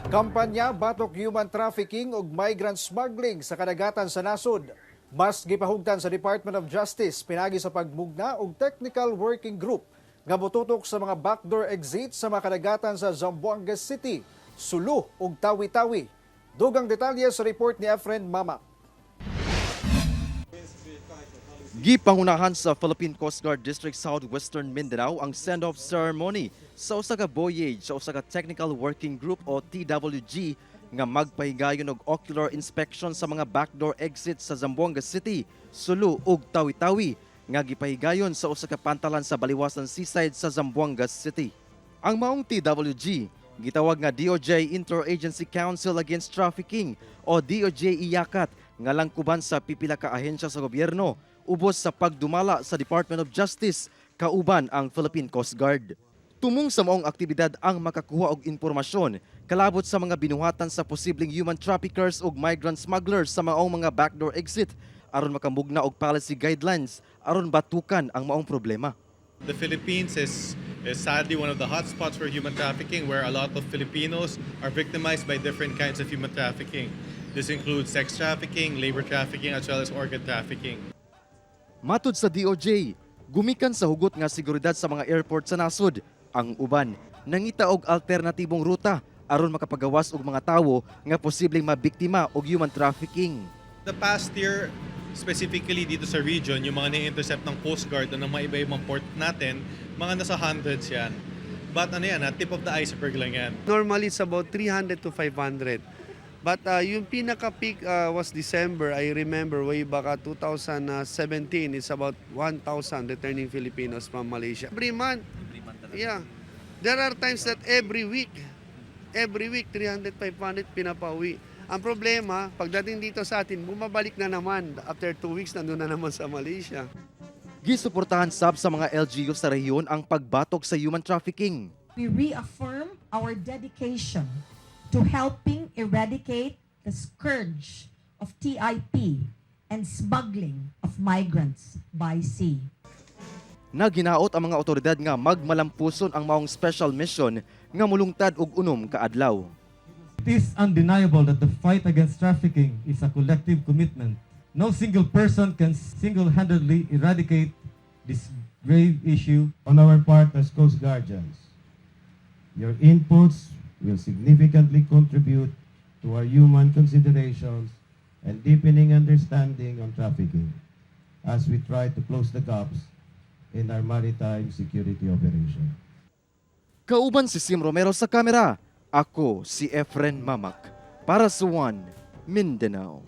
Kampanya batok human trafficking ug migrant smuggling sa kadagatan sa nasod. Mas gipahugtan sa Department of Justice pinagi sa pagmugna og technical working group nga motutok sa mga backdoor exit sa mga kadagatan sa Zamboanga City, Sulu ug Tawi-tawi. Dugang detalye sa report ni Efren Mama. Gipangunahan sa Philippine Coast Guard District Southwestern Mindanao ang send-off ceremony sa usa ka voyage sa usa ka Technical Working Group o TWG nga magpahigayon og ocular inspection sa mga backdoor exits sa Zamboanga City, Sulu ug Tawi-tawi nga gipahigayon sa usa ka pantalan sa baliwasan seaside sa Zamboanga City. Ang maong TWG gitawag nga DOJ Interagency Council Against Trafficking o DOJ iyakat nga langkuban sa pipila ka ahensya sa gobyerno ubos sa pagdumala sa Department of Justice kauban ang Philippine Coast Guard. Tumong sa maong aktibidad ang makakuha og impormasyon kalabot sa mga binuhatan sa posibleng human traffickers ug migrant smugglers sa maong mga backdoor exit aron makamugna og policy guidelines aron batukan ang maong problema. The Philippines is sadly one of the hotspots for human trafficking, where a lot of Filipinos are victimized by different kinds of human trafficking. This includes sex trafficking, labor trafficking, as well as organ trafficking. Matud sa DOJ, gumikan sa hugot nga seguridad sa mga airport sa nasod, ang uban nangita og alternatibong ruta aron makapagawas og mga tawo nga posibleng mabiktima og human trafficking. The past year, specifically dito sa region, yung mga ni-intercept ng Coast Guard o ng mga iba-ibang port natin, mga nasa hundreds yan. But ano yan, tip of the iceberg lang yan. Normally it's about 300 to 500. But yung pinaka-peak was December. I remember way back 2017, it's about 1,000 returning Filipinos from Malaysia. Every month, yeah. There are times that every week, 300, 500 pinapauwi. Ang problema, pagdating dito sa atin, bumabalik na naman. After 2 weeks, nandun na naman sa Malaysia. Gisuportahan sab sa mga LGU sa rehiyon ang pagbatok sa human trafficking. We reaffirm our dedication to helping eradicate the scourge of TIP and smuggling of migrants by sea. Naginaot ang mga otoridad nga magmalampuson ang maong special mission nga mulungtad og unom ka adlaw. It is undeniable that the fight against trafficking is a collective commitment. No single person can single-handedly eradicate this grave issue. On our part as Coast Guardians, your inputs will significantly contribute to our human considerations and deepening understanding on trafficking as we try to close the gaps in our maritime security operation. Kauban si Sim Romero sa kamera, ako si Efren Mamak para sa One Mindanao.